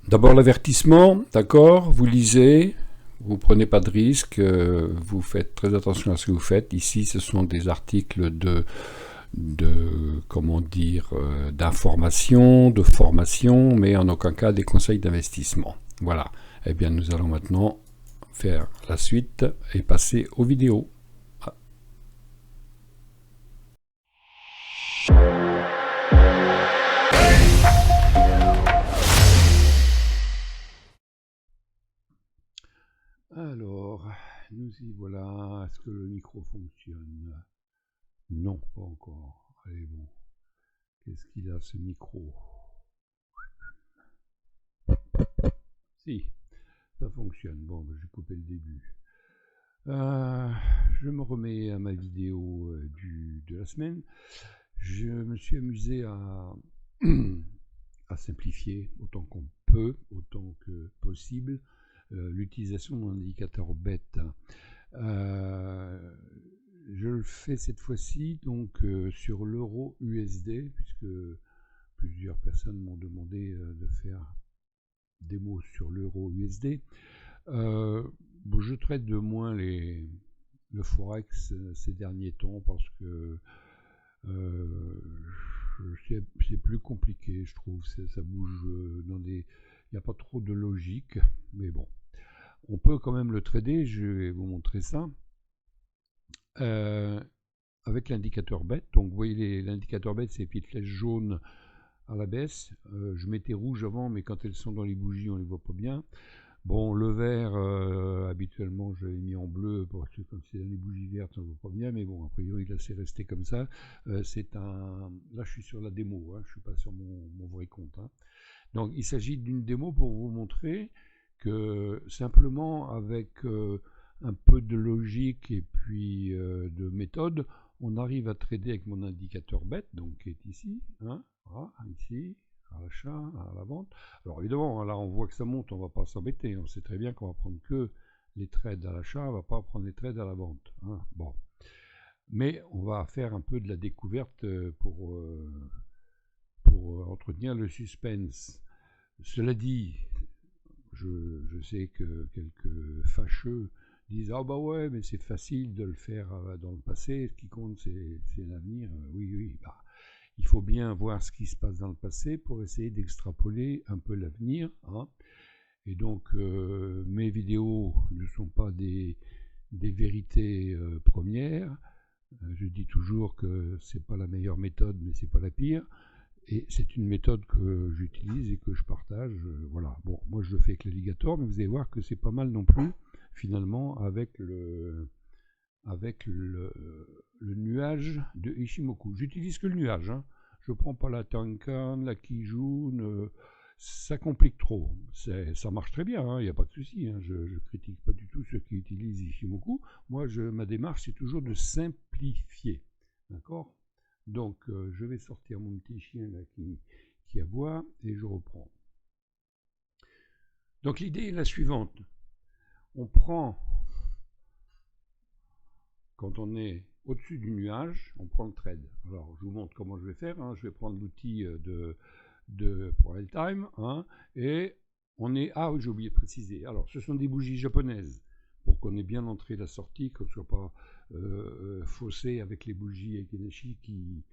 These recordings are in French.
D'abord l'avertissement, d'accord, vous lisez, vous prenez pas de risque, vous faites très attention à ce que vous faites. Ici, ce sont des articles comment dire, d'information, de formation, mais en aucun cas des conseils d'investissement. Voilà. Eh bien, nous allons maintenant faire la suite et passer aux vidéos. Alors, nous y voilà. Est-ce que le micro fonctionne? Non, pas encore. Allez, bon. Qu'est-ce qu'il a, ce micro? Si, ça fonctionne. Bon, je vais couper le début. Je me remets à ma vidéo de la semaine. Je me suis amusé à simplifier autant qu'on peut, autant que possible, l'utilisation d'un indicateur bête. Je le fais cette fois-ci donc sur l'euro USD, puisque plusieurs personnes m'ont demandé de faire des mots sur l'euro USD. Bon, je traite de moins le Forex ces derniers temps parce que c'est plus compliqué, je trouve. Ça bouge dans des... Il n'y a pas trop de logique, mais bon. On peut quand même le trader, je vais vous montrer ça. Avec l'indicateur BET. Donc vous voyez l'indicateur BET, c'est les petites flèches jaunes à la baisse. Je mettais rouge avant, mais quand elles sont dans les bougies, on ne les voit pas bien. Bon, le vert, habituellement, je l'ai mis en bleu, parce que quand c'est dans les bougies vertes, on ne voit pas bien, mais bon, a priori, là, c'est resté comme ça. Là, je suis sur la démo, hein, je ne suis pas sur mon vrai compte. Hein. Donc, il s'agit d'une démo pour vous montrer que, simplement, avec un peu de logique et puis de méthode, on arrive à trader avec mon indicateur BET, donc qui est ici, hein, voilà, ici, à l'achat, à la vente. Alors évidemment, là on voit que ça monte, on ne va pas s'embêter, on sait très bien qu'on va prendre que les trades à l'achat, on ne va pas prendre les trades à la vente. Hein. Bon. Mais on va faire un peu de la découverte pour entretenir le suspense. Cela dit, je sais que quelques fâcheux disent « Ah bah ouais, mais c'est facile de le faire dans le passé, ce qui compte c'est l'avenir. » Oui, bah, il faut bien voir ce qui se passe dans le passé pour essayer d'extrapoler un peu l'avenir. Hein. Et donc, mes vidéos ne sont pas des vérités premières. Je dis toujours que c'est pas la meilleure méthode, mais c'est pas la pire. Et c'est une méthode que j'utilise et que je partage. Voilà. Bon, moi je le fais avec l'alligator, mais vous allez voir que c'est pas mal non plus, finalement, avec le nuage de Ishimoku. J'utilise que le nuage. Hein. Je ne prends pas la Tenkan, la Kijun. Ça complique trop. Ça marche très bien, il n'y a pas de souci. Hein. Je ne critique pas du tout ceux qui utilisent Ishimoku. Moi, ma démarche, c'est toujours de simplifier. D'accord ? Donc, je vais sortir mon petit chien là, qui aboie et je reprends. Donc, l'idée est la suivante. On prend, quand on est au-dessus du nuage, on prend le trade. Alors, je vous montre comment je vais faire. Hein. Je vais prendre l'outil pour L-Time. Hein, et on est... Ah oui, j'ai oublié de préciser. Alors, ce sont des bougies japonaises pour qu'on ait bien l'entrée et la sortie, qu'on ne soit pas faussé avec les bougies Ekenashi qui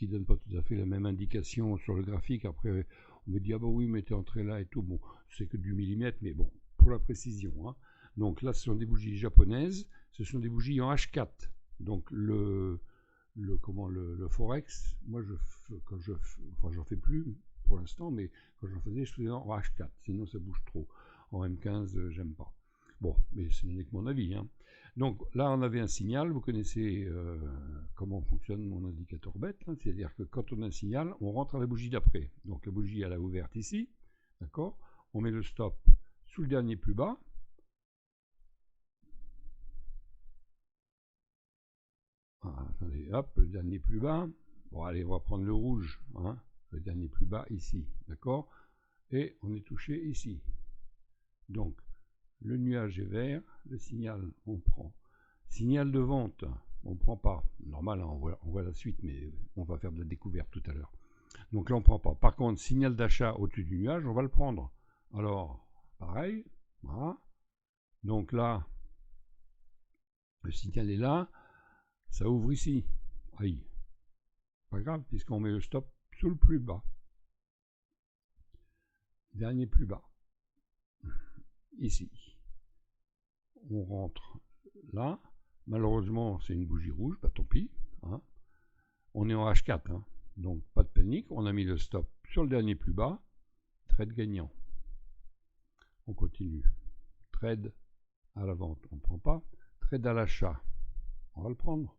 donnent pas tout à fait la même indication sur le graphique. Après, on me dit, ah bah oui, mais t'es entré là et tout. Bon, c'est que du millimètre, mais bon, pour la précision. Hein. Donc là, ce sont des bougies japonaises. Ce sont des bougies en H4. Donc le Forex, moi, j'en fais plus pour l'instant, mais quand j'en faisais, je faisais en H4. Sinon, ça bouge trop. En M15, j'aime pas. Bon, mais ce n'est que mon avis. Hein. Donc là, on avait un signal. Vous connaissez comment fonctionne mon indicateur BET. Hein, c'est-à-dire que quand on a un signal, on rentre à la bougie d'après. Donc la bougie, elle a ouverte ici. D'accord ? On met le stop sous le dernier plus bas. Ah, attendez, hop, le dernier plus bas. Bon, allez, on va prendre le rouge. Hein, le dernier plus bas ici. D'accord ? Et on est touché ici. Donc, le nuage est vert, le signal, on prend Signal de vente, on ne prend pas. Normal, hein, on voit la suite, mais on va faire de la découverte tout à l'heure. Donc là, on ne prend pas. Par contre, signal d'achat au-dessus du nuage, on va le prendre. Alors, pareil, voilà. Donc là, le signal est là, ça ouvre ici. Aïe. Pas grave, puisqu'on met le stop sous le plus bas. Dernier plus bas. Ici. On rentre là. Malheureusement, c'est une bougie rouge, bah tant pis. Hein. On est en H4, hein. Donc pas de panique. On a mis le stop sur le dernier plus bas. Trade gagnant. On continue. Trade à la vente, on ne prend pas. Trade à l'achat, on va le prendre.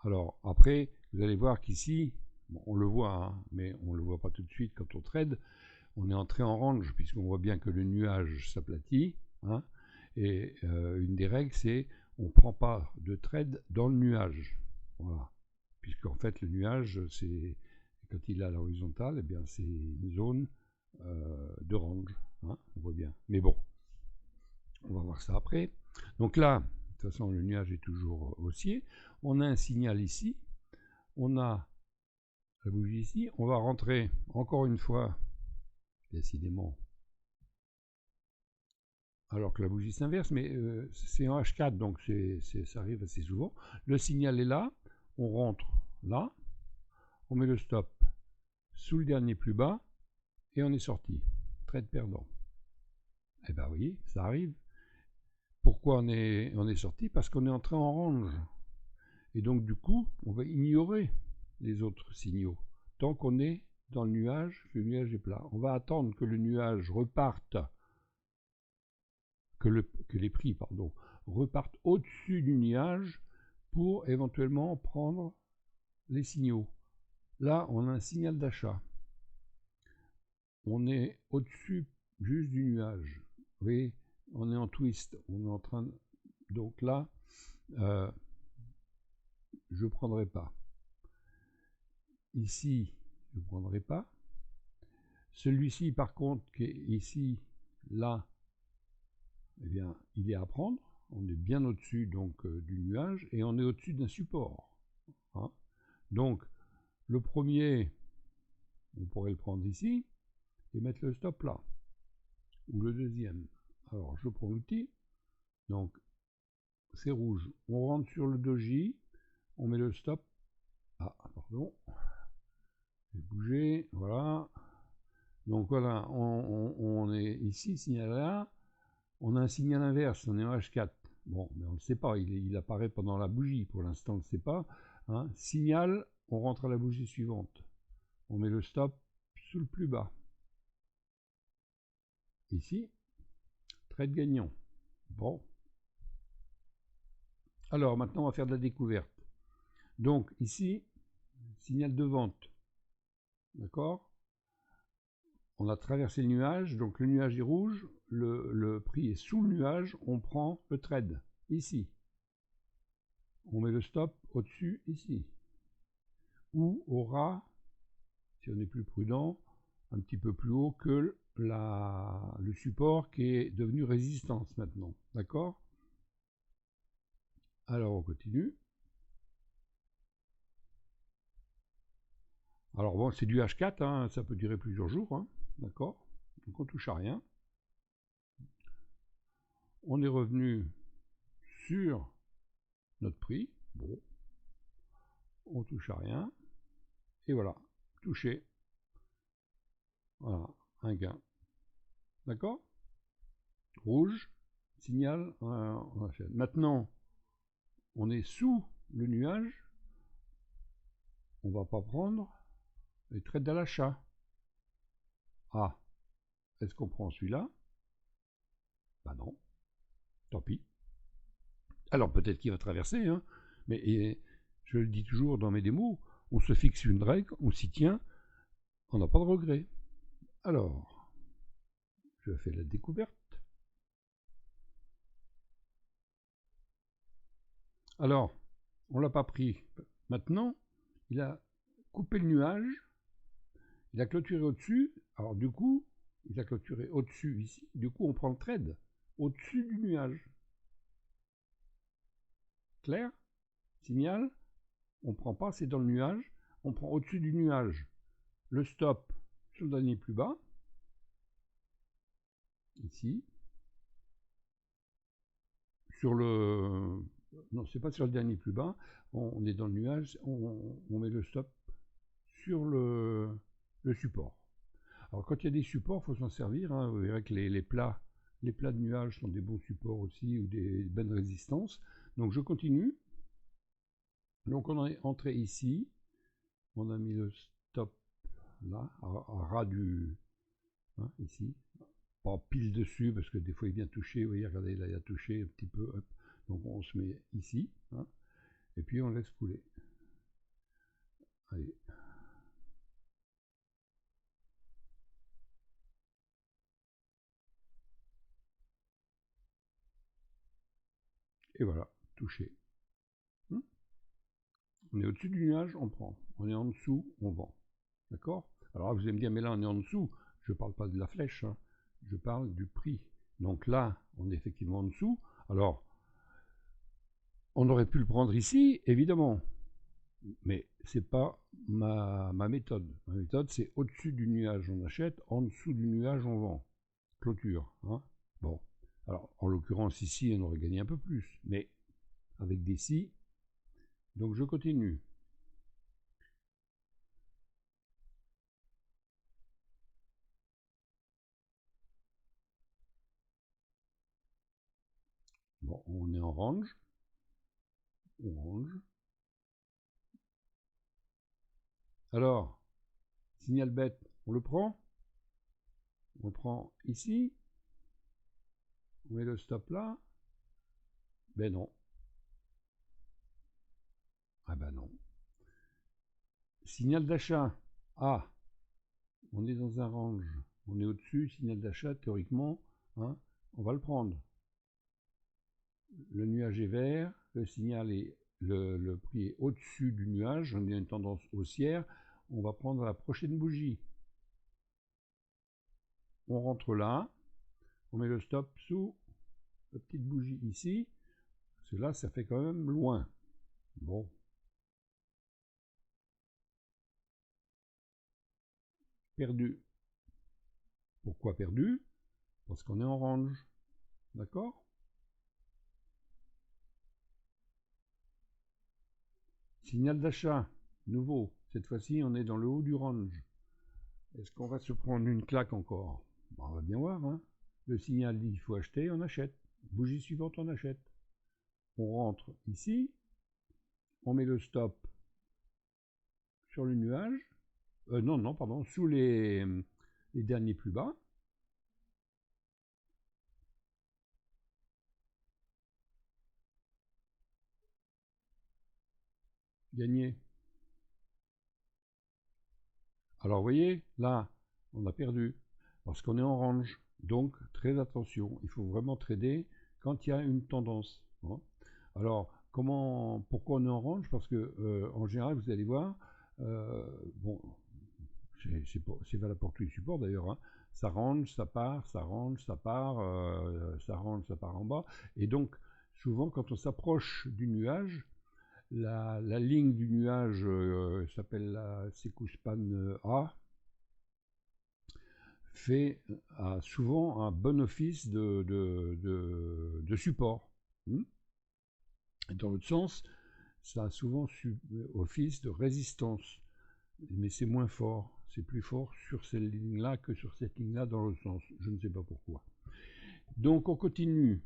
Alors après, vous allez voir qu'ici, bon, on le voit, hein, mais on ne le voit pas tout de suite quand on trade. On est entré en range puisqu'on voit bien que le nuage s'aplatit. Hein, et une des règles, c'est on ne prend pas de trade dans le nuage. Voilà. Puisqu'en fait, le nuage, c'est quand il est à l'horizontale, eh bien c'est une zone de range. Hein, on voit bien. Mais bon, on va voir ça après. Donc là, de toute façon, le nuage est toujours haussier. On a un signal ici. On a la bougie ici. On va rentrer encore une fois, décidément, alors que la bougie s'inverse, mais c'est en H4, donc ça arrive assez souvent. Le signal est là. On rentre là. On met le stop sous le dernier plus bas. Et on est sorti. Trade perdant. Eh bien, vous voyez, ça arrive. Pourquoi on est sorti? Parce qu'on est entré en range. Et donc, du coup, on va ignorer les autres signaux. Tant qu'on est dans le nuage est plat. On va attendre que le nuage reparte, que les prix, pardon, repartent au-dessus du nuage pour éventuellement prendre les signaux. Là, on a un signal d'achat. On est au-dessus juste du nuage. Vous voyez, on est en twist. On est en train de... Donc là, je ne prendrai pas. Ici, je ne prendrai pas. Celui-ci, par contre, qui est ici, là, eh bien, il est à prendre. On est bien au-dessus donc du nuage et on est au-dessus d'un support. Hein. Donc, le premier, on pourrait le prendre ici et mettre le stop là. Ou le deuxième. Alors, je prends l'outil. Donc, c'est rouge. On rentre sur le doji. On met le stop. Ah, pardon. Je vais bouger. Voilà. Donc, voilà. On est ici, signal là. On a un signal inverse. On est en H4. Bon, mais on ne le sait pas. Il apparaît pendant la bougie. Pour l'instant, on ne le sait pas. Hein. Signal. On rentre à la bougie suivante. On met le stop sous le plus bas. Ici. Trade gagnant. Bon. Alors, maintenant, on va faire de la découverte. Donc, ici, signal de vente. D'accord? On a traversé le nuage, donc le nuage est rouge, le prix est sous le nuage, on prend le trade, ici. On met le stop au-dessus, ici. Ou au ras, si on est plus prudent, un petit peu plus haut que le support qui est devenu résistance maintenant. D'accord? Alors, on continue. Alors bon, c'est du H4, hein, ça peut durer plusieurs jours, hein, d'accord? Donc on touche à rien. On est revenu sur notre prix, bon, on touche à rien, et voilà, touché, voilà, un gain, d'accord? Rouge, signal, on achète. Maintenant, on est sous le nuage, on va pas prendre les trades à l'achat. Ah, est-ce qu'on prend celui-là? Bah non, tant pis. Alors peut-être qu'il va traverser, hein, mais je le dis toujours dans mes démos, on se fixe une règle, on s'y tient, on n'a pas de regret. Alors, je fais la découverte. Alors, on ne l'a pas pris. Maintenant, il a coupé le nuage, il a clôturé au-dessus, alors du coup, il a clôturé au-dessus ici, du coup on prend le trade au-dessus du nuage. Clair? Signal? On ne prend pas, c'est dans le nuage. On prend au-dessus du nuage le stop sur le dernier plus bas. Ici. Sur le... Non, c'est pas sur le dernier plus bas. On est dans le nuage. On met le stop sur le support. Alors quand il y a des supports, il faut s'en servir. Hein. Vous verrez que les plats de nuages sont des bons supports aussi, ou des bonnes résistances. Donc je continue. Donc on est entré ici. On a mis le stop là, à ras du... Hein, ici. Pas pile dessus, parce que des fois il vient toucher. Vous voyez, regardez, là il a touché un petit peu. Hop. Donc on se met ici. Hein, et puis on laisse couler. Allez. Et voilà, touché. On est au-dessus du nuage, on prend. On est en dessous, on vend. D'accord? Alors là, vous allez me dire, mais là, on est en dessous. Je ne parle pas de la flèche, hein. Je parle du prix. Donc là, on est effectivement en dessous. Alors, on aurait pu le prendre ici, évidemment. Mais ce n'est pas ma méthode. Ma méthode, c'est au-dessus du nuage, on achète. En dessous du nuage, on vend. Clôture. Hein? Bon. Alors, en l'occurrence, ici, on aurait gagné un peu plus. Mais avec des si. Donc, je continue. Bon, on est en range. Orange. Alors, signal bête, on le prend. On prend ici. On met le stop là. Ben non. Ah ben non. Signal d'achat. Ah, on est dans un range. On est au-dessus, signal d'achat, théoriquement, hein, on va le prendre. Le nuage est vert, le signal est, le prix est au-dessus du nuage, on a une tendance haussière, on va prendre la prochaine bougie. On rentre là, on met le stop sous la petite bougie ici, parce que là, ça fait quand même loin. Bon. Perdu. Pourquoi perdu? Parce qu'on est en range. D'accord? Signal d'achat, nouveau. Cette fois-ci, on est dans le haut du range. Est-ce qu'on va se prendre une claque encore? On va bien voir. Hein. Le signal dit qu'il faut acheter, on achète. Bougie suivante, on achète. On rentre ici. On met le stop sur le nuage. Non, pardon, sous les derniers plus bas. Gagné. Alors, vous voyez, là, on a perdu parce qu'on est en range. Donc, très attention. Il faut vraiment trader quand il y a une tendance. Hein. Alors, pourquoi on est en range? Parce que, en général, vous allez voir, bon, c'est valable pour tous les supports d'ailleurs. Hein. Ça range, ça part, ça range, ça part, ça range, ça part en bas. Et donc, souvent, quand on s'approche du nuage, la ligne du nuage s'appelle la Sekuspan A, fait souvent un bon office de support. Et dans l'autre sens, ça a souvent office de résistance. Mais c'est moins fort. C'est plus fort sur cette ligne-là que sur cette ligne-là dans l'autre sens. Je ne sais pas pourquoi. Donc on continue.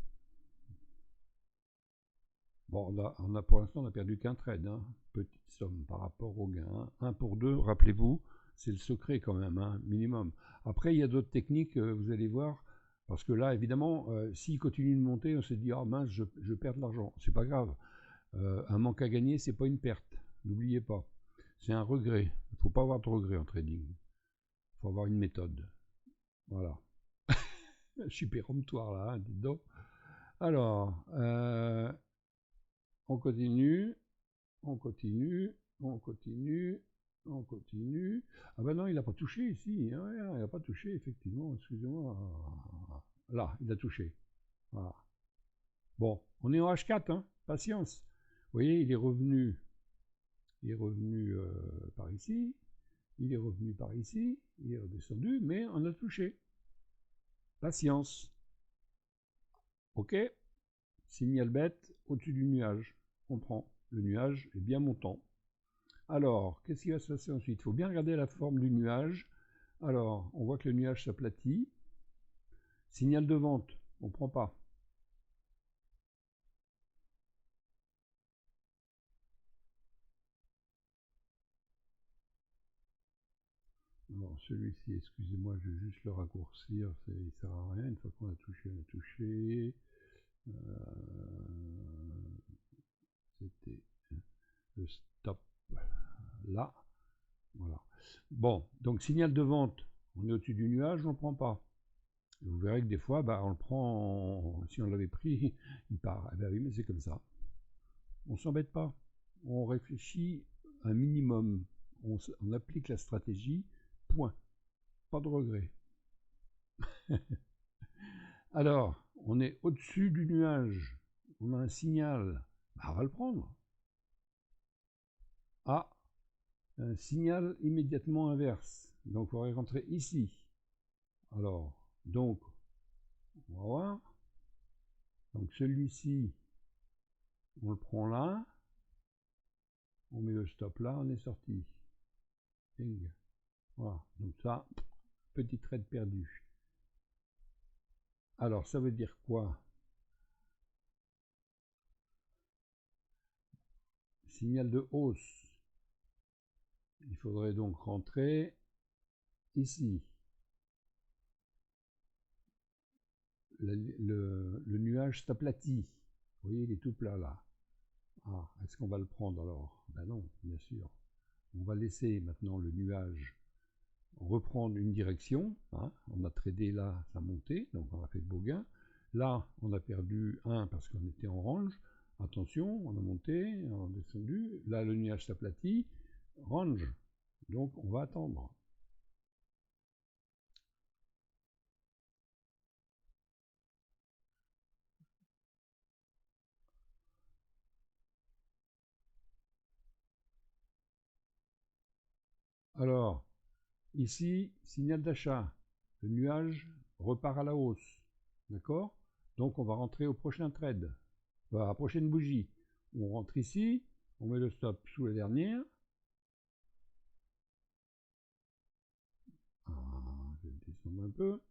Bon, pour l'instant, on a perdu qu'un trade. Hein. Petite somme par rapport au gain. 1 pour 2, rappelez-vous, c'est le secret quand même, hein, minimum. Après, il y a d'autres techniques, vous allez voir. Parce que là, évidemment, s'il continue de monter, on se dit, ah mince, je perds de l'argent. C'est pas grave. Un manque à gagner, c'est pas une perte. N'oubliez pas. C'est un regret. Il ne faut pas avoir de regret en trading. Il faut avoir une méthode. Voilà. Je suis péremptoire là, hein, dites donc. Alors, on continue, on continue, on continue, on continue. Ah ben non, il n'a pas touché ici. Hein, il n'a pas touché, effectivement. Excusez-moi. Là, il a touché. Voilà. Bon, on est en H4, hein, patience. voyez, il est revenu par ici, il est revenu par ici, il est redescendu, mais on a touché. Patience. Ok, signal bête au-dessus du nuage. On prend. Le nuage est bien montant. Alors, qu'est-ce qui va se passer ensuite? Il faut bien regarder la forme du nuage. Alors, on voit que le nuage s'aplatit. Signal de vente, on ne prend pas. Alors, celui-ci, excusez-moi, je vais juste le raccourcir, il ne sert à rien. Une fois qu'on a touché, on a touché. C'était le stop là. Voilà. Bon, donc signal de vente, on est au-dessus du nuage, on ne prend pas. Et vous verrez que des fois, bah, on le prend, si on l'avait pris, il part. Eh bien oui, mais c'est comme ça. On ne s'embête pas. On réfléchit un minimum. On applique la stratégie, point. Pas de regret. Alors, on est au-dessus du nuage. On a un signal. Bah, on va le prendre. Ah, un signal immédiatement inverse. Donc, il faudrait rentrer ici. Alors, donc, on va voir. Donc, celui-ci, on le prend là. On met le stop là, on est sorti. Ping. Voilà. Donc ça, petit trade perdu. Alors, ça veut dire quoi? Signal de hausse. Il faudrait donc rentrer ici. Le nuage s'aplatit. Vous voyez, il est tout plat là. Ah, est-ce qu'on va le prendre alors? Ben non, bien sûr. On va laisser maintenant le nuage reprendre une direction. Hein. On a tradé là, ça montait, donc on a fait de beaux gains. Là, on a perdu 1 parce qu'on était en range. Attention, on a monté, on a descendu. Là, le nuage s'aplatit. Range. Donc, on va attendre. Alors, ici, signal d'achat. Le nuage repart à la hausse. D'accord? Donc, on va rentrer au prochain trade. À la prochaine bougie. On rentre ici. On met le stop sous la dernière. Ah, je vais descendre un peu.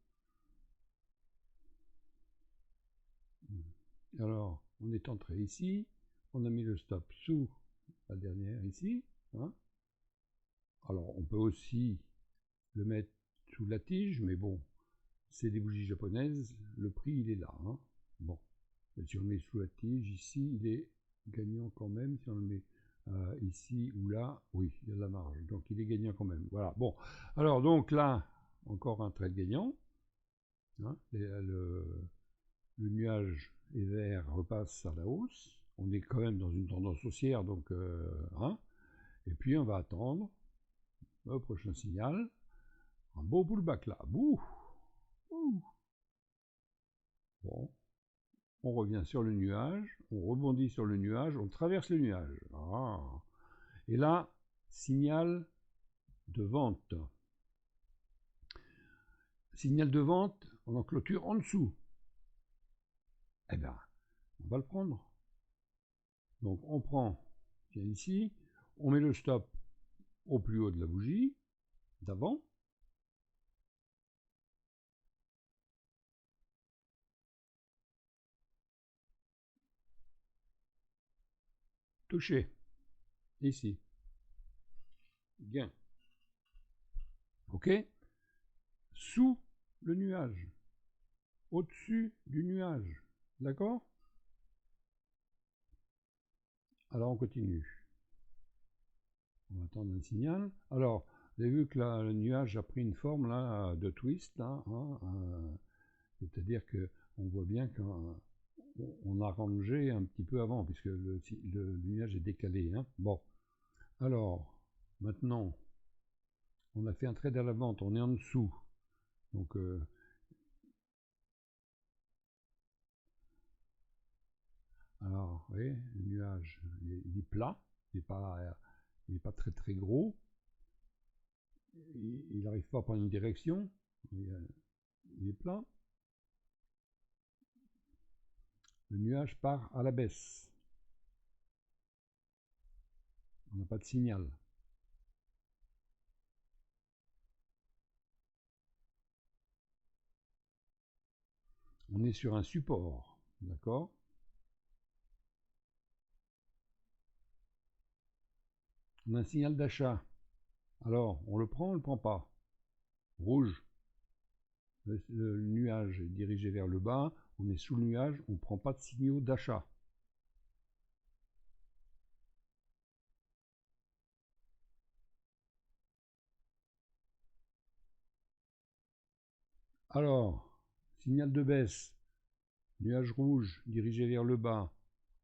Alors, on est entré ici. On a mis le stop sous la dernière ici. Hein. Alors, on peut aussi le mettre sous la tige, mais bon, c'est des bougies japonaises, le prix il est là. Hein. Bon, et si on le met sous la tige, ici, il est gagnant quand même. Si on le met ici ou là, oui, il y a de la marge. Donc il est gagnant quand même. Voilà, bon. Alors donc là, encore un trade gagnant. Hein, le nuage est vert, repasse à la hausse. On est quand même dans une tendance haussière, donc hein. Et puis on va attendre le prochain signal. Un beau pullback là. Bouh. Ouh. Bon, on revient sur le nuage, on rebondit sur le nuage, on traverse le nuage. Ah. Et là, signal de vente. Signal de vente, on en clôture en dessous. Eh bien, on va le prendre. Donc on prend, tiens ici, on met le stop au plus haut de la bougie, d'avant. Touché, ici. Gain. Ok? Sous le nuage. Au-dessus du nuage. D'accord? Alors on continue. On va attendre un signal. Alors, vous avez vu que là, le nuage a pris une forme là, de twist. Là, hein, c'est-à-dire qu'on voit bien qu'on a rangé un petit peu avant, puisque le nuage est décalé. Hein. Bon, alors, maintenant, on a fait un trade à la vente, on est en dessous. Donc, Alors, vous voyez, le nuage, il est plat, il n'est pas très très gros. Il n'arrive pas à prendre une direction, il est plat. Le nuage part à la baisse. On n'a pas de signal. On est sur un support, d'accord? On a un signal d'achat. Alors, on le prend, on ne le prend pas. Rouge. Le nuage est dirigé vers le bas. On est sous le nuage, on ne prend pas de signaux d'achat. Alors, signal de baisse. Nuage rouge dirigé vers le bas.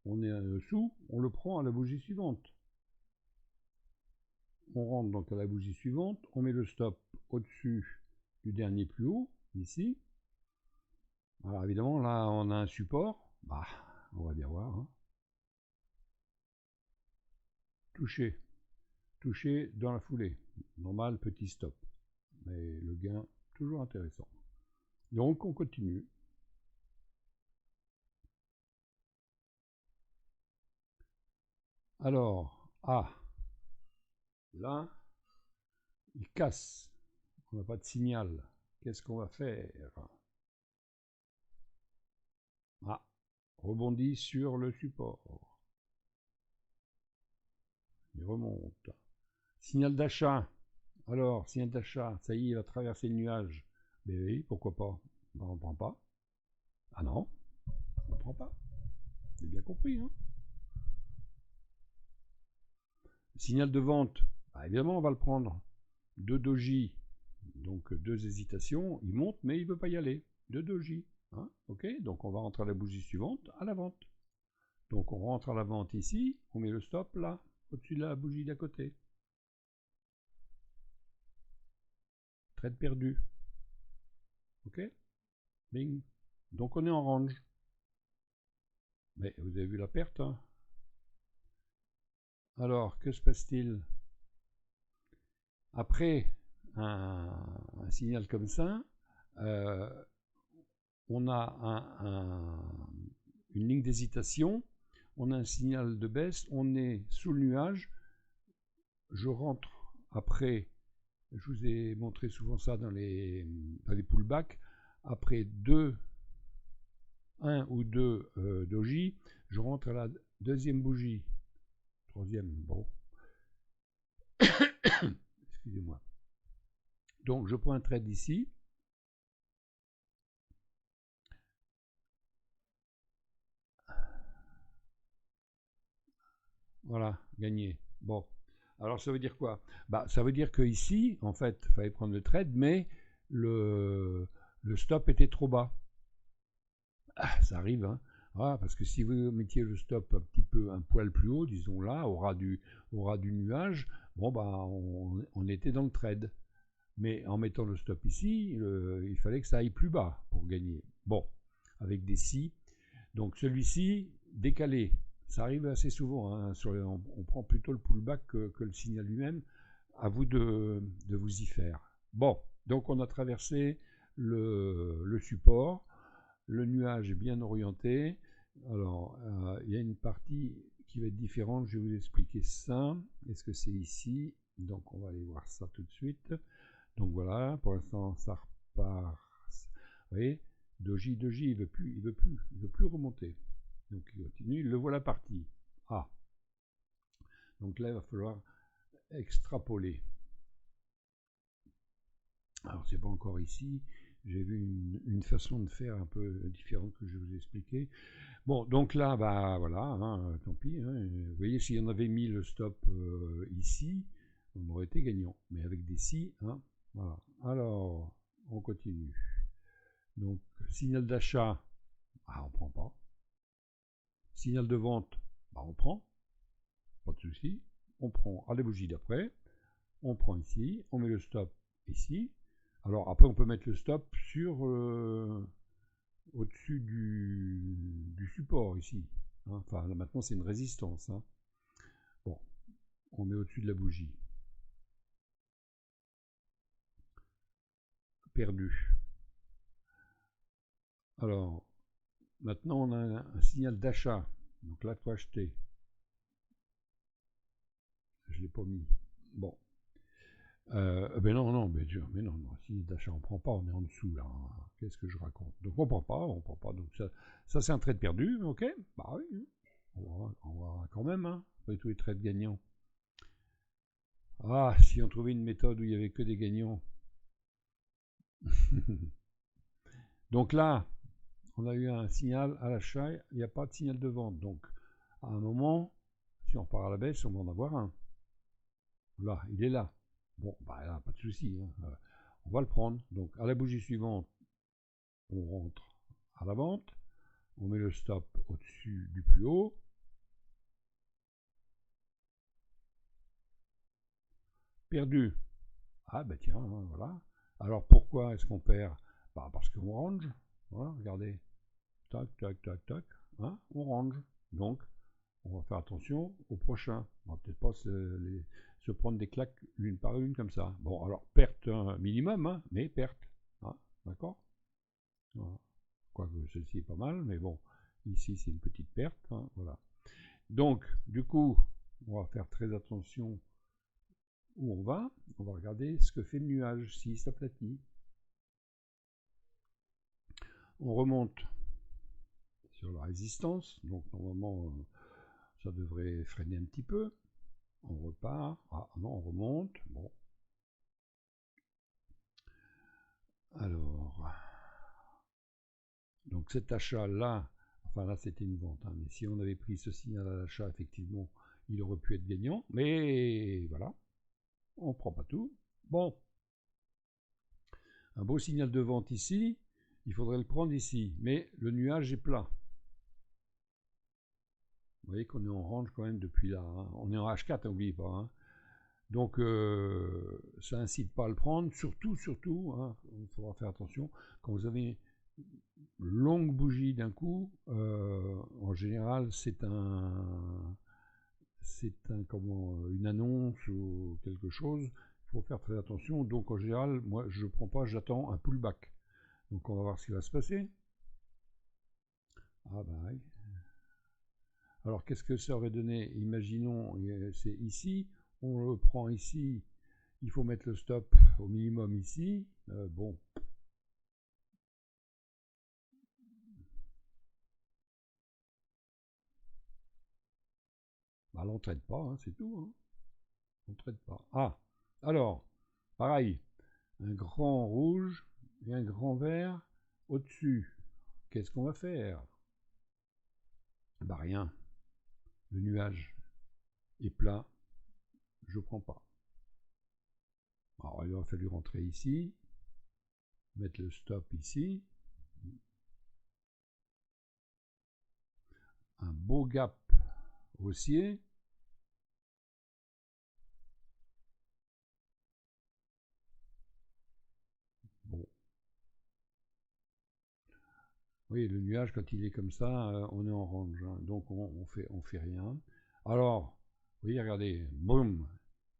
On est sous, on le prend à la bougie suivante. On rentre donc à la bougie suivante, on met le stop au-dessus du dernier plus haut, ici. Alors évidemment, là, on a un support. Bah, on va bien voir. Hein. Toucher. Toucher dans la foulée. Normal, petit stop. Mais le gain, toujours intéressant. Donc, on continue. Alors, là, il casse. On n'a pas de signal. Qu'est-ce qu'on va faire? Rebondit sur le support. Il remonte. Signal d'achat. Alors, signal d'achat, ça y est, il va traverser le nuage. Mais oui, pourquoi pas? Ben, on ne prend pas. Ah non, on ne prend pas. J'ai bien compris. Hein, signal de vente. Ah, évidemment, on va le prendre. 2 doji, donc 2 hésitations. Il monte, mais il ne veut pas y aller. 2 doji. Hein, ok, donc on va rentrer à la bougie suivante, à la vente. Donc on rentre à la vente ici, on met le stop là, au-dessus de la bougie d'à côté. Trade perdu. Ok, bing. Donc on est en range. Mais vous avez vu la perte. Hein. Alors, que se passe-t-il? Après un signal comme ça, on a une ligne d'hésitation, on a un signal de baisse, on est sous le nuage. Je rentre après, je vous ai montré souvent ça dans les pullbacks, après 1 ou 2 doji, je rentre à la deuxième bougie, troisième, bon. Excusez-moi. Donc je prends un trade ici. Voilà, gagné. Bon. Alors ça veut dire quoi? Bah, ça veut dire que ici, en fait, il fallait prendre le trade, mais le stop était trop bas. Ah, ça arrive, hein. Ah, parce que si vous mettiez le stop un petit peu un poil plus haut, disons là, au ras du nuage, bon bah on était dans le trade. Mais en mettant le stop ici, il fallait que ça aille plus bas pour gagner. Bon, avec des si. Donc celui-ci, décalé. Ça arrive assez souvent. Hein, on prend plutôt le pullback que le signal lui-même. À vous de vous y faire. Bon, donc on a traversé le support. Le nuage est bien orienté. Alors, il y a une partie qui va être différente. Je vais vous expliquer ça. Est-ce que c'est ici? Donc, on va aller voir ça tout de suite. Donc voilà, pour l'instant, ça repart. Vous voyez, doji, il veut plus remonter. Donc il continue, le voilà parti. Ah. Donc là, il va falloir extrapoler. Alors, c'est pas encore ici. J'ai vu une façon de faire un peu différente que je vais vous expliquer. Bon, donc là, bah voilà, hein, tant pis. Hein. Vous voyez, si on avait mis le stop ici, on aurait été gagnant. Mais avec des si, hein, voilà. Alors, on continue. Donc, signal d'achat, bah, on prend pas. Signal de vente, bah, on prend. Pas de souci. On prend à la bougie d'après. On prend ici. On met le stop ici. Alors, après, on peut mettre le stop sur au-dessus du support ici. hein. Enfin, là, maintenant, c'est une résistance, hein. Bon, on met au-dessus de la bougie. Perdu. Alors, maintenant, on a un signal d'achat. Donc là, il faut acheter. Je ne l'ai pas mis. Bon. Ben non, non, mais non, signal d'achat, on ne prend pas, on est en dessous, là. Qu'est-ce que je raconte? Donc, on ne prend pas. Donc, ça c'est un trade perdu, ok? Bah oui, on va quand même, hein, après tous les trades gagnants. Ah, si on trouvait une méthode où il n'y avait que des gagnants. Donc là, on a eu un signal à l'achat, il n'y a pas de signal de vente. Donc, à un moment, si on part à la baisse, on va en avoir un. Là, il est là. Bon, bah là, pas de souci, hein. On va le prendre. Donc, à la bougie suivante, on rentre à la vente. On met le stop au-dessus du plus haut. Perdu. Ah, bah tiens, hein, voilà. Alors, pourquoi est-ce qu'on perd? Bah, parce qu'on range. Voilà, regardez. Tac, tac, tac, tac. Hein, on range. Donc, on va faire attention au prochain. On va peut-être pas se prendre des claques l'une par une comme ça. Bon, alors, perte minimum, hein, mais perte. Hein, d'accord? Voilà. Quoique celle-ci est pas mal, mais bon, ici c'est une petite perte, hein, voilà. Donc, du coup, on va faire très attention où on va regarder ce que fait le nuage, s'il s'aplatit. On remonte sur la résistance, donc normalement ça devrait freiner un petit peu. On repart, ah non, on remonte, bon. Alors, donc cet achat-là, enfin là c'était une vente, hein, mais si on avait pris ce signal à l'achat, effectivement, il aurait pu être gagnant, mais voilà, on ne prend pas tout. Bon, un beau signal de vente ici, il faudrait le prendre ici, mais le nuage est plat. Vous voyez qu'on est en range quand même depuis là, hein. On est en H4, n'oubliez pas, hein. Donc ça incite pas à le prendre, surtout, hein, il faudra faire attention, quand vous avez une longue bougie d'un coup, en général c'est une annonce ou quelque chose, il faut faire très attention, donc en général, moi je ne prends pas, j'attends un pullback. Donc on va voir ce qui va se passer. Ah bah oui. Alors qu'est-ce que ça aurait donné? Imaginons, c'est ici, on le prend ici, il faut mettre le stop au minimum ici. Bon. Bah, on ne traite pas, hein, c'est tout, hein. On ne traite pas. Ah, alors, pareil, un grand rouge et un grand vert au-dessus. Qu'est-ce qu'on va faire? Bah rien. Le nuage est plat, je prends pas. Alors il va falloir rentrer ici, mettre le stop ici. Un beau gap haussier. Bon. Oui, le nuage, quand il est comme ça, on est en range, hein, donc on fait rien. Alors, oui, regardez, boum,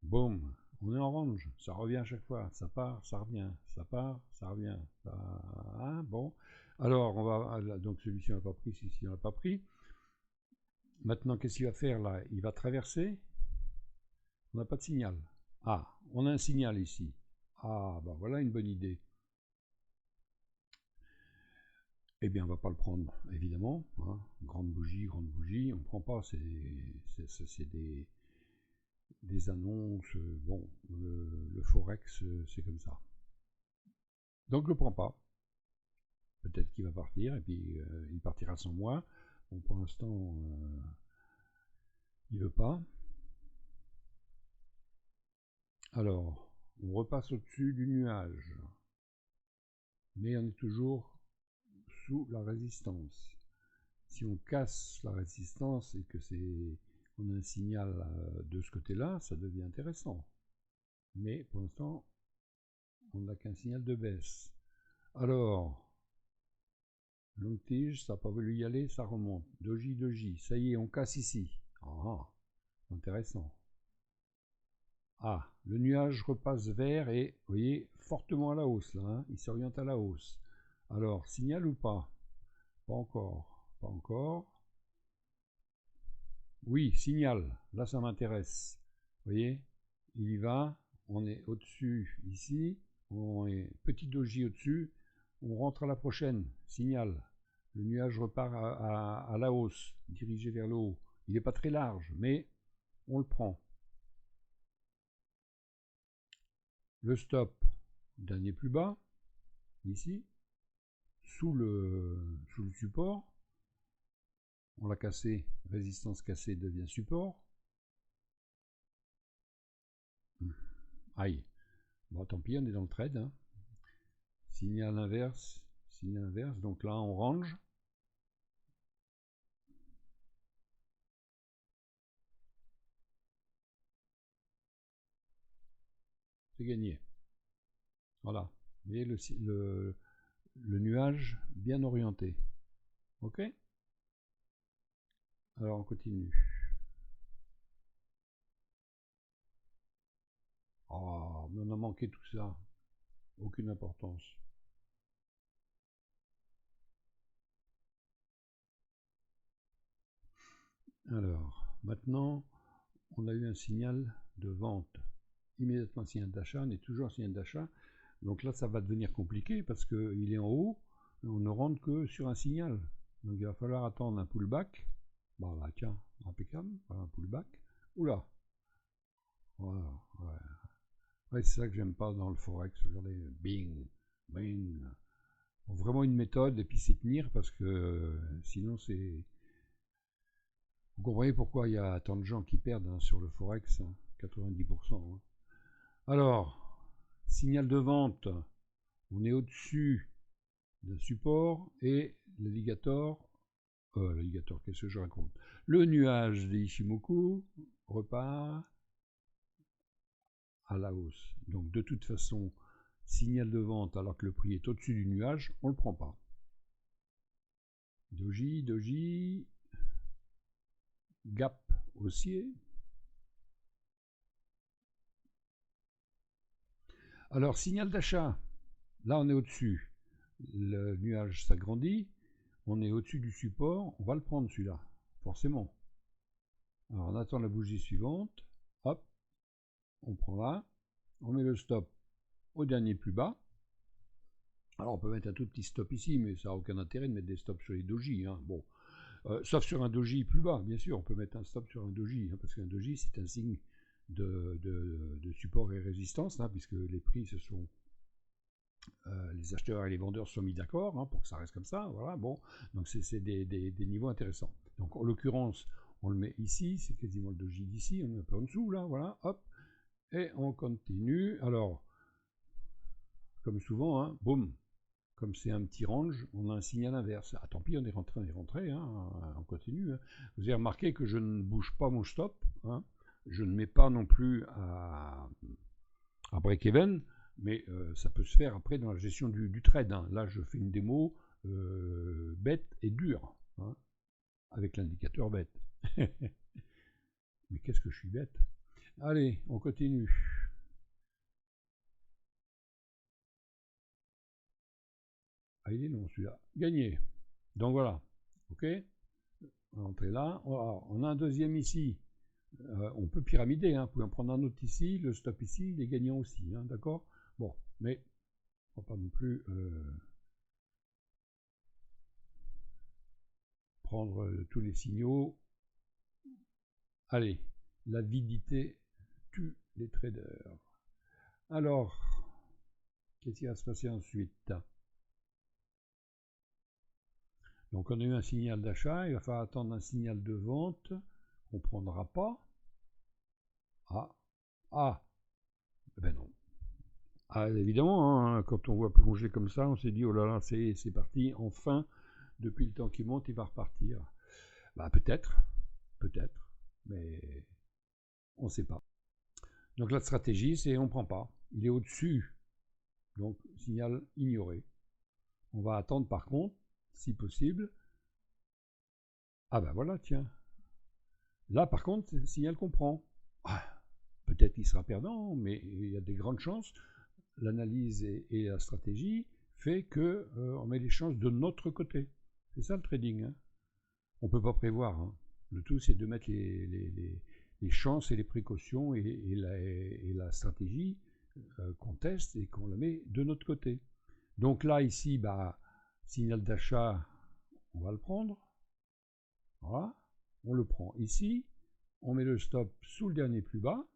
boum, on est en range, ça revient à chaque fois, ça part, ça revient, ça part, ça revient. Ça, hein, bon, alors on va, donc celui-ci n'a pas pris, celui-ci n'a pas pris. Maintenant, qu'est-ce qu'il va faire là? Il va traverser. On n'a pas de signal. Ah, on a un signal ici. Ah, bah voilà une bonne idée. Eh bien, on ne va pas le prendre, évidemment, hein. Grande bougie, on ne prend pas, c'est des annonces. Bon, le Forex, c'est comme ça. Donc, je ne le prends pas. Peut-être qu'il va partir, et puis il partira sans moi. Bon, pour l'instant, il ne veut pas. Alors, on repasse au-dessus du nuage. Mais on est toujours sous la résistance. Si on casse la résistance et que on a un signal de ce côté-là, ça devient intéressant. Mais pour l'instant, on n'a qu'un signal de baisse. Alors, Longue tige, ça n'a pas voulu y aller, ça remonte. Doji, doji. Ça y est, on casse ici. Ah, intéressant. Ah, le nuage repasse vert et, vous voyez, fortement à la hausse là. Hein, il s'oriente à la hausse. Alors, signal ou pas? Pas encore. Pas encore. Oui, signal. Là, ça m'intéresse. Vous voyez, il y va. On est au-dessus ici. On est petit doji au-dessus. On rentre à la prochaine. Signal. Le nuage repart à la hausse, dirigé vers le haut. Il n'est pas très large, mais on le prend. Le stop, dernier plus bas, ici, sous le support. On l'a cassé, résistance cassée devient support. Aïe. Bon, tant pis, on est dans le trade. Hein. Signal inverse, donc là on range. C'est gagné. Voilà. Vous voyez le nuage bien orienté. Ok? Alors on continue. Oh, mais on a manqué tout ça. Aucune importance. Alors, maintenant, on a eu un signal de vente. Immédiatement un signal d'achat, on est toujours un signal d'achat. Donc là, ça va devenir compliqué parce qu'il est en haut, on ne rentre que sur un signal. Donc il va falloir attendre un pullback. Bon là, tiens, impeccable, voilà un pullback. Oula, voilà, ouais. Ouais, c'est ça que j'aime pas dans le forex. Regardez, bing, bing. Vraiment une méthode et puis c'est tenir parce que sinon c'est. Vous comprenez pourquoi il y a tant de gens qui perdent hein, sur le forex, hein, 90%. Hein. Alors, signal de vente, on est au-dessus d'un support et l'alligator, qu'est-ce que je raconte? Le nuage des Ishimoku repart à la hausse. Donc de toute façon, signal de vente alors que le prix est au-dessus du nuage, on ne le prend pas. Doji, doji, gap haussier. Alors signal d'achat, là on est au-dessus. Le nuage s'agrandit, on est au-dessus du support, on va le prendre celui-là, forcément. Alors on attend la bougie suivante, hop, on prend là, on met le stop au dernier plus bas. Alors on peut mettre un tout petit stop ici, mais ça n'a aucun intérêt de mettre des stops sur les doji. Hein. Bon. Sauf sur un doji plus bas, bien sûr, on peut mettre un stop sur un doji, hein, parce qu'un doji c'est un signe de support et résistance, hein, puisque les prix se sont... les acheteurs et les vendeurs se sont mis d'accord hein, pour que ça reste comme ça. Voilà, bon, donc c'est des niveaux intéressants. Donc en l'occurrence, on le met ici, c'est quasiment le doji d'ici, on est un peu en dessous là, voilà, hop, et on continue. Alors, comme souvent, hein, boum, comme c'est un petit range, on a un signal inverse. Ah, tant pis, on est rentré, hein, on continue. Hein. Vous avez remarqué que je ne bouge pas mon stop, hein, je ne mets pas non plus à break-even, mais ça peut se faire après dans la gestion du trade. Hein. Là, je fais une démo bête et dure, hein, avec l'indicateur bête. Mais qu'est-ce que je suis bête? Allez, on continue. Ah, il est long celui-là. Gagné. Donc voilà. Ok. Entrez là. On a un deuxième ici. On peut pyramider. Hein. Vous pouvez en prendre un autre ici. Le stop ici, il est gagnant aussi. Hein, d'accord. Bon, mais on va pas non plus prendre tous les signaux. Allez, l'avidité tue les traders. Alors, qu'est-ce qui va se passer ensuite? Donc on a eu un signal d'achat, il va falloir attendre un signal de vente, on ne prendra pas. Ah, ben non. Ah, évidemment, hein, quand on voit plonger comme ça, on s'est dit, oh là là, c'est parti, enfin, depuis le temps qu'il monte, il va repartir. Bah peut-être, mais on ne sait pas. Donc la stratégie, c'est on ne prend pas. Il est au-dessus, donc signal ignoré. On va attendre par contre, si possible. Ah ben voilà, tiens. Là, par contre, le signal comprend. Ah, peut-être qu'il sera perdant, mais il y a des grandes chances. L'analyse et la stratégie fait que on met les chances de notre côté. C'est ça le trading. Hein. On ne peut pas prévoir. Hein. Le tout, c'est de mettre les chances et les précautions et la stratégie qu'on teste et qu'on la met de notre côté. Donc là, ici, bah, signal d'achat, on va le prendre. Voilà, on le prend ici. On met le stop sous le dernier plus bas.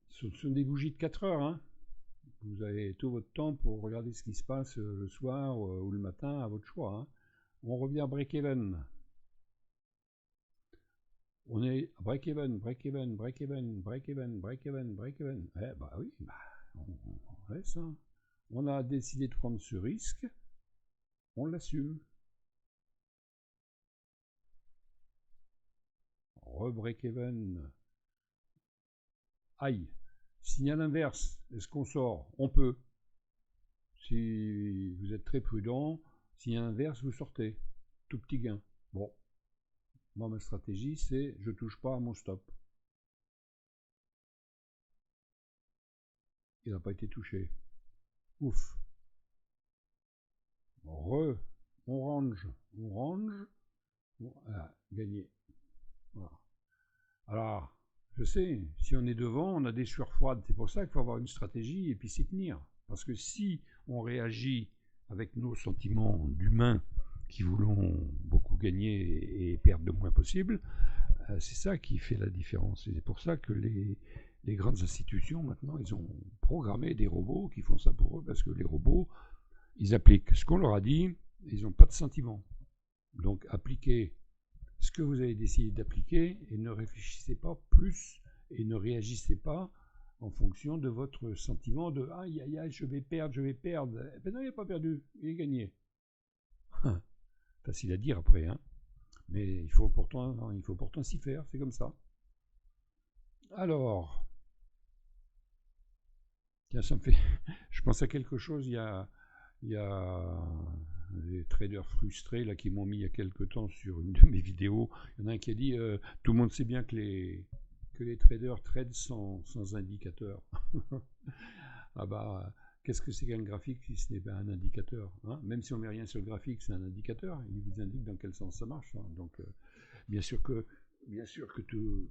Ce sont des bougies de 4 heures. Hein. Vous avez tout votre temps pour regarder ce qui se passe le soir ou le matin à votre choix. Hein. On revient à break-even. On est à break-even, break-even, break-even, break-even, break-even, break-even. Eh bah oui, bah, on laisse. Hein. On a décidé de prendre ce risque. On l'assume. Re-break-even. Aïe. Signal inverse. Est-ce qu'on sort? On peut. Si vous êtes très prudent, signal inverse, vous sortez. Tout petit gain. Bon. Moi, ma stratégie, c'est je touche pas à mon stop. Il n'a pas été touché. Ouf. On range. On range. Voilà, gagné. Voilà. Alors, je sais, si on est devant, on a des sueurs froides. C'est pour ça qu'il faut avoir une stratégie et puis s'y tenir. Parce que si on réagit avec nos sentiments d'humains qui voulons beaucoup gagner et perdre le moins possible, c'est ça qui fait la différence. Et c'est pour ça que les grandes institutions, maintenant, ils ont programmé des robots qui font ça pour eux, parce que les robots, ils appliquent ce qu'on leur a dit, ils n'ont pas de sentiments. Donc, appliquez ce que vous avez décidé d'appliquer et ne réfléchissez pas plus et ne réagissez pas en fonction de votre sentiment de « aïe, aïe, aïe, je vais perdre, je vais perdre ». Ben non, il n'a pas perdu, il est gagné. Facile à dire après, hein. Mais il faut pourtant s'y faire, c'est comme ça. Alors, tiens, ça me fait... Je pense à quelque chose, il y a des traders frustrés là, qui m'ont mis il y a quelque temps sur une de mes vidéos. Il y en a un qui a dit tout le monde sait bien que les traders tradent sans indicateur. Ah bah, qu'est-ce que c'est qu'un graphique si ce n'est pas un indicateur, hein? Même si on met rien sur le graphique, c'est un indicateur. Il vous indique dans quel sens ça marche. Hein. Donc, bien sûr que tous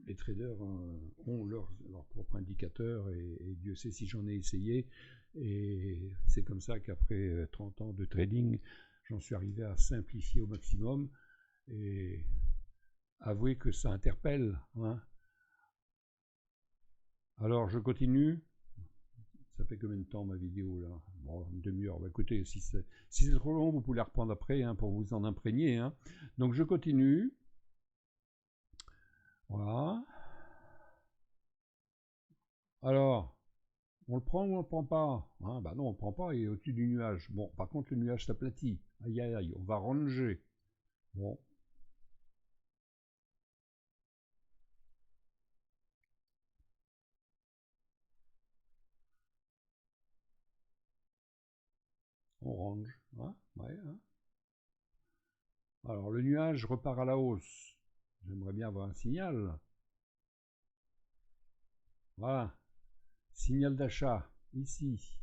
les traders ont leur propre indicateur et Dieu sait si j'en ai essayé. Et c'est comme ça qu'après 30 ans de trading, j'en suis arrivé à simplifier au maximum et avouer que ça interpelle. Hein. Alors, je continue. Ça fait combien de temps ma vidéo là? Bon, une demi-heure. Bah, écoutez, si c'est trop long, vous pouvez la reprendre après hein, pour vous en imprégner. Hein. Donc, je continue. Voilà. Alors, on le prend ou on le prend pas? Hein, bah non, on le prend pas, il est au-dessus du nuage. Bon, par contre, le nuage s'aplatit. Aïe, aïe, aïe, on va ranger. Bon. On range. Hein, ouais, hein. Alors, le nuage repart à la hausse. J'aimerais bien avoir un signal. Voilà. Signal d'achat, ici.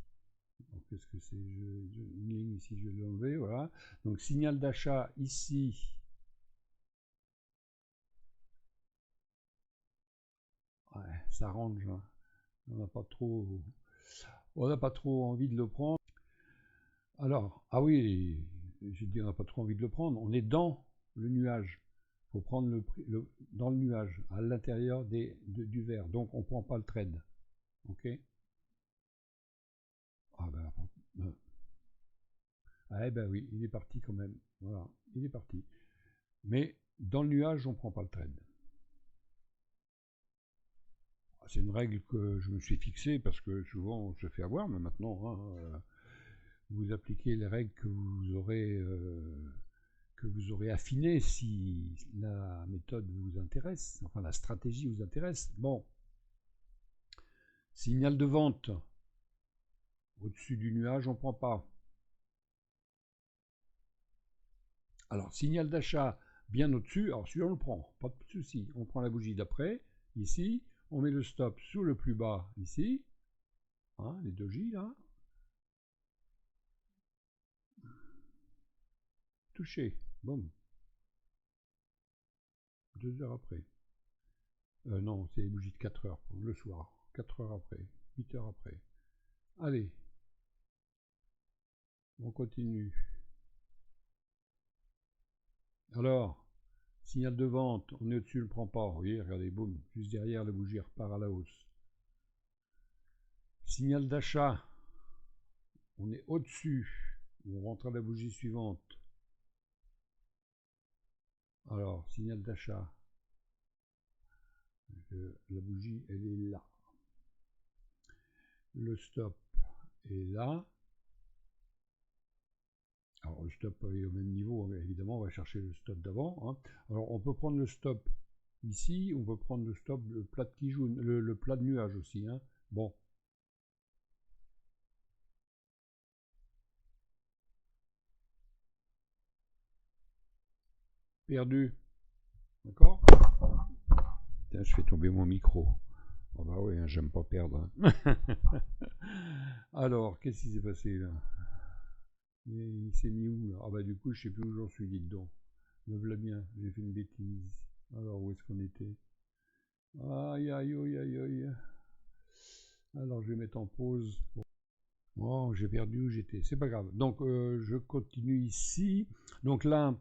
Qu'est-ce que c'est une ligne ici, je vais l'enlever, voilà. Donc, signal d'achat ici. Ouais, ça range. Hein. On n'a pas trop envie de le prendre. Alors, ah oui, j'ai dit on n'a pas trop envie de le prendre. On est dans le nuage. Il faut prendre dans le nuage, à l'intérieur du verre. Donc, on ne prend pas le trade. OK? Ah ben oui, il est parti quand même. Voilà, il est parti. Mais dans le nuage, on ne prend pas le trade. C'est une règle que je me suis fixée parce que souvent on se fait avoir, mais maintenant, hein, vous appliquez les règles que vous aurez que vous aurez affiné si la méthode vous intéresse, enfin la stratégie vous intéresse. Bon, signal de vente, au-dessus du nuage, on ne prend pas. Alors, signal d'achat, bien au-dessus, alors celui-là on le prend, pas de souci. On prend la bougie d'après, ici, on met le stop sous le plus bas, ici, hein, les dojis là. Touché, boum. 2 heures après. Non, c'est les bougies de 4 heures, le soir. 4 heures après, 8 heures après. Allez, on continue. Alors, signal de vente, on est au-dessus, on ne prend pas. Vous voyez, regardez, boum, juste derrière, la bougie repart à la hausse. Signal d'achat, on est au-dessus, on rentre à la bougie suivante. Alors, signal d'achat, la bougie, elle est là. Le stop est là. Alors, le stop est au même niveau, mais évidemment, on va chercher le stop d'avant. Hein. Alors, on peut prendre le stop ici, on peut prendre le stop, le plat de Kijun, le plat de nuage aussi. Hein. Bon. Perdu. D'accord? Tiens, je fais tomber mon micro. Oh bah oui, hein, j'aime pas perdre. Alors, qu'est-ce qui s'est passé là? Il s'est mis où là? Ah bah du coup, je sais plus où j'en suis, dites donc. Me voilà bien, j'ai fait une bêtise. Alors, où est-ce qu'on était? Aïe, aïe, aïe, aïe, aïe. Alors, je vais mettre en pause. Oh, j'ai perdu où j'étais. C'est pas grave. Donc, je continue ici. Donc là,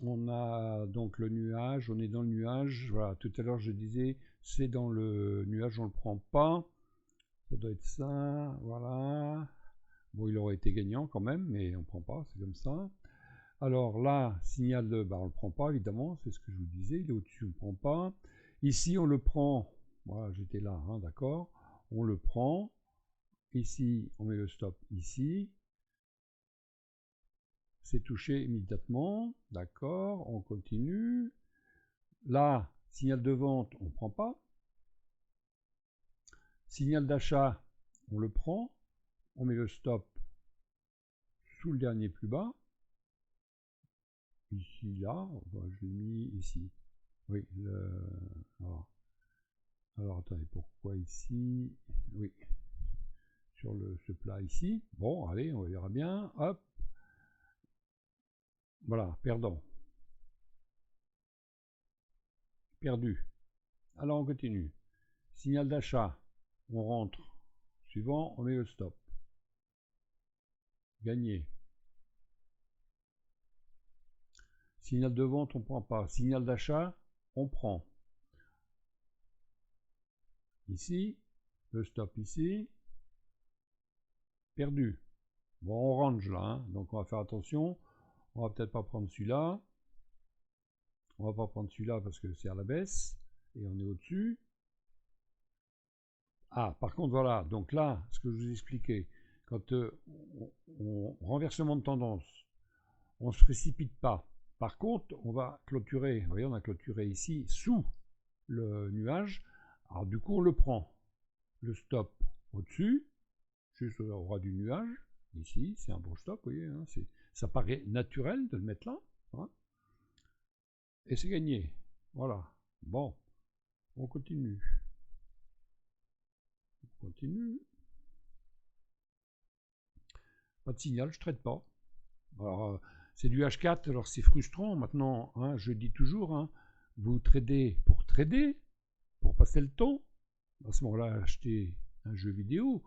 on a donc le nuage. On est dans le nuage. Voilà, tout à l'heure, je disais, c'est dans le nuage, on le prend pas. Ça doit être ça. Voilà. Bon, il aurait été gagnant quand même, mais on ne prend pas, c'est comme ça. Alors là, signal de, on ne le prend pas évidemment, c'est ce que je vous disais, il est au-dessus, on ne prend pas. Ici, on le prend, voilà, j'étais là, hein, d'accord, on le prend. Ici, on met le stop ici. C'est touché immédiatement, d'accord, on continue. Là, signal de vente, on ne prend pas. Signal d'achat, on le prend. On met le stop sous le dernier plus bas. Ici, là, je l'ai mis ici. Oui, alors attendez, pourquoi ici? Oui, sur ce plat ici. Bon, allez, on verra bien. Hop. Voilà, perdant. Perdu. Alors on continue. Signal d'achat, on rentre. Suivant, on met le stop. Gagné. Signal de vente, on ne prend pas. Signal d'achat, on prend. Ici, le stop ici. Perdu. Bon, on range là, hein, donc on va faire attention. On va peut-être pas prendre celui-là. On va pas prendre celui-là parce que c'est à la baisse. Et on est au-dessus. Ah, par contre, voilà. Donc là, ce que je vous expliquais, quand on renversement de tendance, on ne se précipite pas. Par contre, on va clôturer. Vous voyez, on a clôturé ici, sous le nuage. Alors du coup, on le prend. Le stop au-dessus, juste au ras du nuage. Ici, c'est un bon stop, vous voyez. Hein, ça paraît naturel de le mettre là. Hein, et c'est gagné. Voilà. Bon, on continue. On continue. Pas de signal, je ne traite pas. Alors, c'est du H4, alors c'est frustrant. Maintenant, hein, je dis toujours, hein, vous tradez, pour passer le temps. À ce moment-là, achetez un jeu vidéo.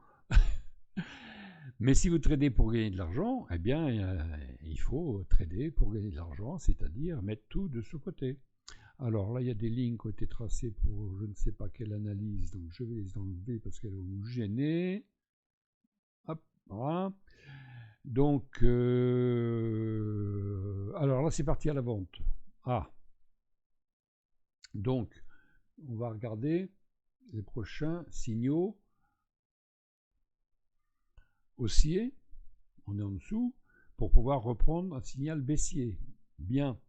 Mais si vous tradez pour gagner de l'argent, eh bien, il faut trader pour gagner de l'argent, c'est-à-dire mettre tout de ce côté. Alors là, il y a des lignes qui ont été tracées pour je ne sais pas quelle analyse, donc je vais les enlever parce qu'elles vont nous gêner. Hop, voilà. Donc, alors là, c'est parti à la vente. Ah. Donc, on va regarder les prochains signaux haussiers. On est en dessous pour pouvoir reprendre un signal baissier. Bien.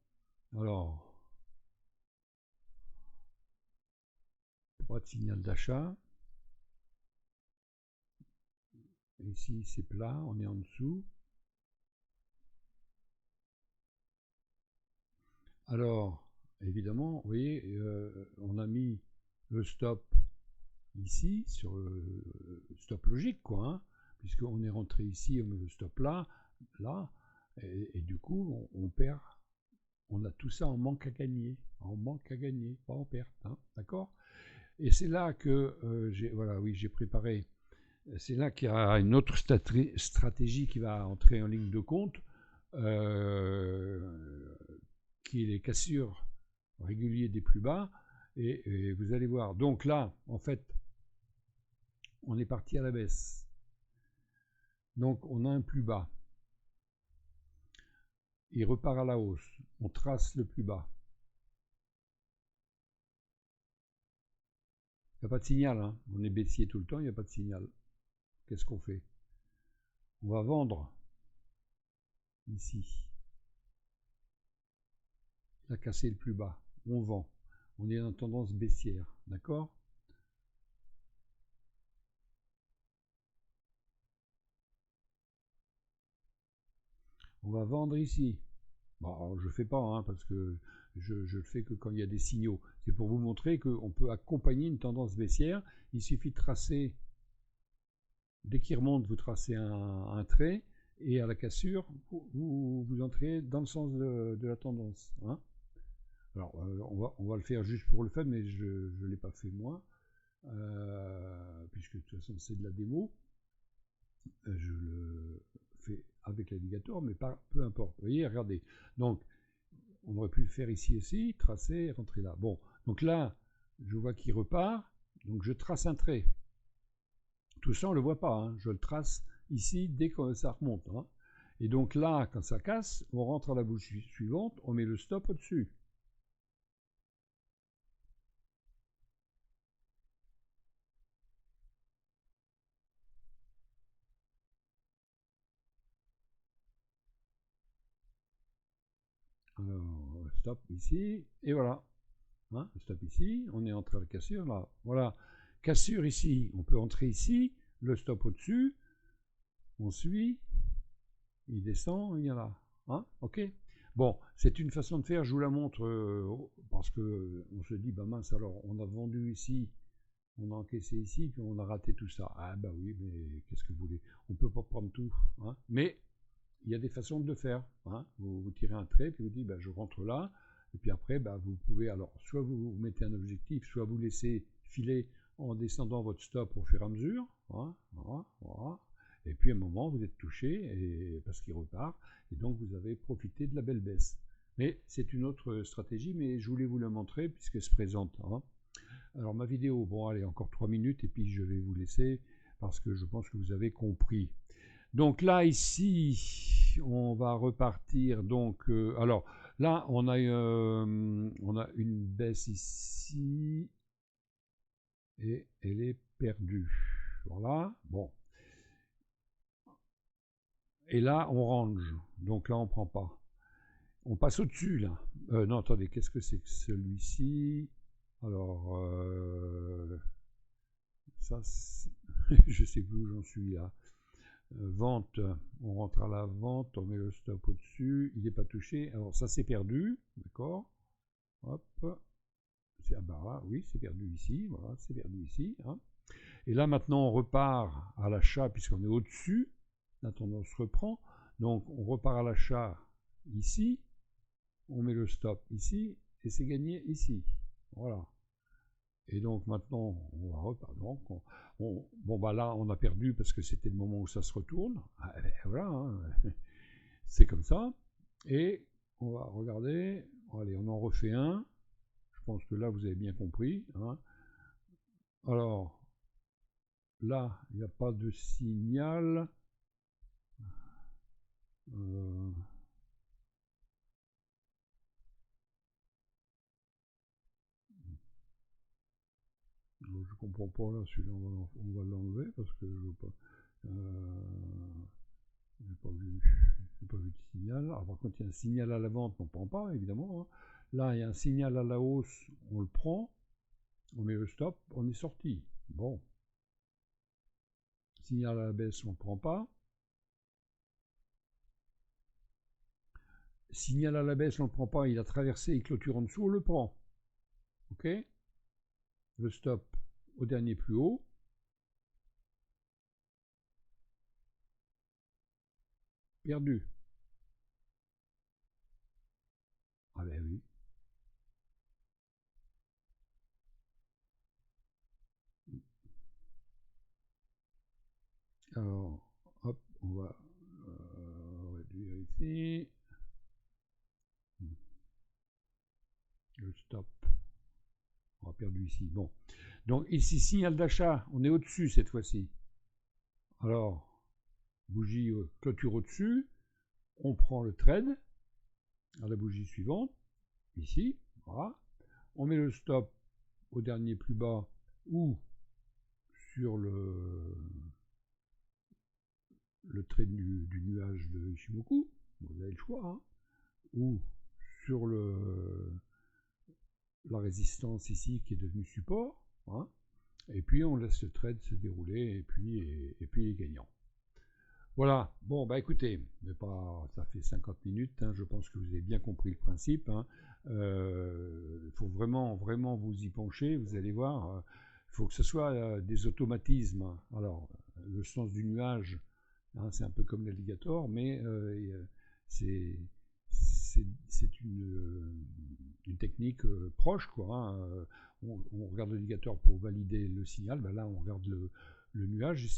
Alors, pas de signal d'achat. Ici, c'est plat, on est en dessous. Alors, évidemment, vous voyez, on a mis le stop ici, sur le stop logique, quoi, hein, puisqu'on est rentré ici, on met le stop là, là, et du coup, on perd, on a tout ça en manque à gagner, pas en perte, hein, d'accord. Et c'est là que voilà, oui, j'ai préparé, c'est là qu'il y a une autre stratégie qui va entrer en ligne de compte, euh, qui est les cassures réguliers des plus bas, et vous allez voir. Donc là, en fait, on est parti à la baisse. Donc on a un plus bas. Il repart à la hausse. On trace le plus bas. Il n'y a pas de signal, hein. On est baissier tout le temps, il n'y a pas de signal. Qu'est-ce qu'on fait? On va vendre ici. Il a cassé le plus bas. On vend. On est en tendance baissière. D'accord? On va vendre ici. Bon, je ne fais pas, hein, parce que je le fais que quand il y a des signaux. C'est pour vous montrer qu'on peut accompagner une tendance baissière. Il suffit de tracer, dès qu'il remonte, vous tracez un trait, et à la cassure, vous entrez dans le sens de la tendance. Hein. Alors, on va le faire juste pour le fun, mais je ne l'ai pas fait moi, puisque de toute façon c'est de la démo. Je le fais avec l'alligator, mais peu importe. Vous voyez, regardez. Donc, on aurait pu le faire ici aussi, tracer, rentrer là. Bon, donc là, je vois qu'il repart, donc je trace un trait. Tout ça, on ne le voit pas, hein. Je le trace ici dès que ça remonte. Hein. Et donc là, quand ça casse, on rentre à la bouche suivante, on met le stop au-dessus. Alors, stop ici, et voilà. Hein, stop ici, on est entré à la cassure, là. Voilà, cassure ici, on peut entrer ici, le stop au-dessus, on suit, il descend, il y en a. Hein, ok. Bon, c'est une façon de faire, je vous la montre, parce que on se dit, bah mince, alors on a vendu ici, on a encaissé ici, puis on a raté tout ça. Ah bah oui, mais qu'est-ce que vous voulez? On peut pas prendre tout. Hein, mais il y a des façons de le faire. Hein. Vous tirez un trait, puis vous dites, bah, je rentre là, et puis après, bah, vous pouvez, alors, soit vous mettez un objectif, soit vous laissez filer en descendant votre stop au fur et à mesure. Voilà, voilà, voilà. Et puis à un moment, vous êtes touché, parce qu'il repart, et donc vous avez profité de la belle baisse. Mais c'est une autre stratégie, mais je voulais vous la montrer puisqu'elle se présente. Hein. Alors ma vidéo, bon allez, encore 3 minutes, et puis je vais vous laisser, parce que je pense que vous avez compris. Donc là, ici, on va repartir. Donc, alors là, on a une baisse ici et elle est perdue. Voilà, bon. Et là, on range. Donc là, on prend pas. On passe au-dessus, là. Non, attendez, qu'est-ce que c'est que celui-ci? Alors, ça, je sais plus où j'en suis là. Vente, on rentre à la vente, on met le stop au-dessus, il n'est pas touché. Alors ça c'est perdu, d'accord. Hop, c'est ah bah là, oui, c'est perdu ici, voilà, c'est perdu ici. Hein. Et là maintenant on repart à l'achat puisqu'on est au-dessus, la tendance reprend. Donc on repart à l'achat ici, on met le stop ici, et c'est gagné ici. Voilà. Et donc maintenant, on va repartir. Donc, bon, bah là, on a perdu parce que c'était le moment où ça se retourne. Ah, ben, voilà, hein. C'est comme ça. Et on va regarder. Allez, on en refait un. Je pense que là, vous avez bien compris. Hein. Alors, là, il n'y a pas de signal. Euh, je comprends pas là, celui-là, on va l'enlever parce que je veux pas. J'ai pas vu. pas vu de signal. Alors, par contre, il y a un signal à la vente, on ne prend pas, évidemment. Hein. Là, il y a un signal à la hausse, on le prend. On met le stop, on est sorti. Bon. Signal à la baisse, on ne prend pas. Signal à la baisse, on ne le prend pas. Il a traversé et clôture en dessous, on le prend. OK. Le stop au dernier plus haut. Perdu. Ah ben oui. Alors, hop, on va réduire ici. Le stop. On a perdu ici. Bon. Donc ici, signal d'achat, on est au-dessus cette fois-ci. Alors, bougie clôture au-dessus. On prend le trade à la bougie suivante. Ici, voilà. On met le stop au dernier plus bas ou sur le trait du nuage de Ishimoku, vous avez le choix, hein, ou sur la résistance ici qui est devenue support, hein, et puis on laisse le trade se dérouler et puis il est gagnant. Voilà, bon bah écoutez, ça fait 50 minutes, hein, je pense que vous avez bien compris le principe. Hein. Faut vraiment vous y pencher, vous allez voir, il faut que ce soit des automatismes. Hein. Alors, le sens du nuage, hein, c'est un peu comme l'alligator, mais c'est une technique proche, quoi. Hein. On regarde l'alligator pour valider le signal, ben là on regarde le nuage et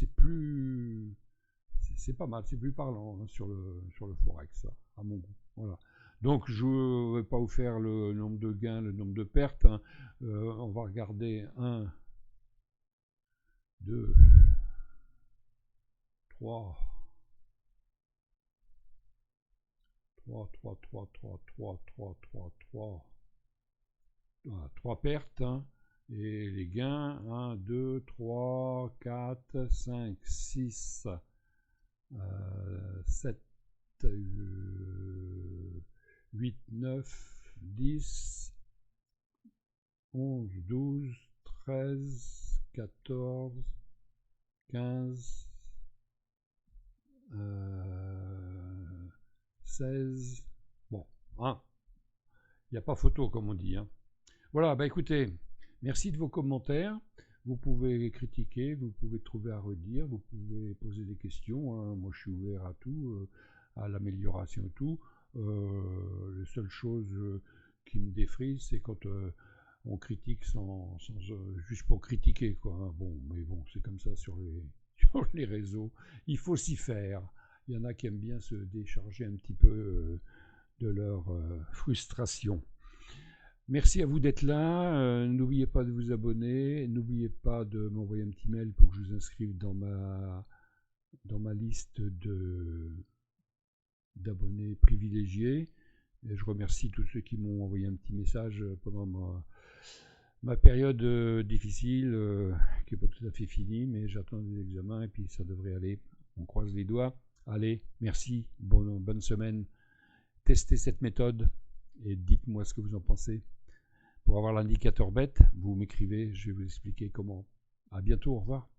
c'est pas mal, c'est plus parlant, hein, sur le forex, ça, à mon goût. Voilà. Donc je ne vais pas vous faire le nombre de gains, le nombre de pertes. Hein. On va regarder 1, 2, 3, 3 pertes. Hein. Et les gains, 1, 2, 3, 4, 5, 6, 7, 8, 9, 10, 11, 12, 13, 14, 15, 16. Bon, hein, il n'y a pas photo comme on dit. Hein. Voilà, bah écoutez, merci de vos commentaires. Vous pouvez critiquer, vous pouvez trouver à redire, vous pouvez poser des questions. Hein. Moi, je suis ouvert à tout, à l'amélioration et tout. La seule chose qui me défrise, c'est quand on critique juste pour critiquer, quoi. Hein. Bon, mais bon, c'est comme ça sur les réseaux. Il faut s'y faire. Il y en a qui aiment bien se décharger un petit peu de leur frustration. Merci à vous d'être là. N'oubliez pas de vous abonner. N'oubliez pas de m'envoyer un petit mail pour que je vous inscrive dans ma liste d'abonnés privilégiés. Et je remercie tous ceux qui m'ont envoyé un petit message pendant ma période difficile, qui n'est pas tout à fait finie, mais j'attends des examens et puis ça devrait aller. On croise les doigts. Allez, merci, bonne semaine. Testez cette méthode et dites-moi ce que vous en pensez. Pour avoir l'indicateur bête, vous m'écrivez, je vais vous expliquer comment. À bientôt, au revoir.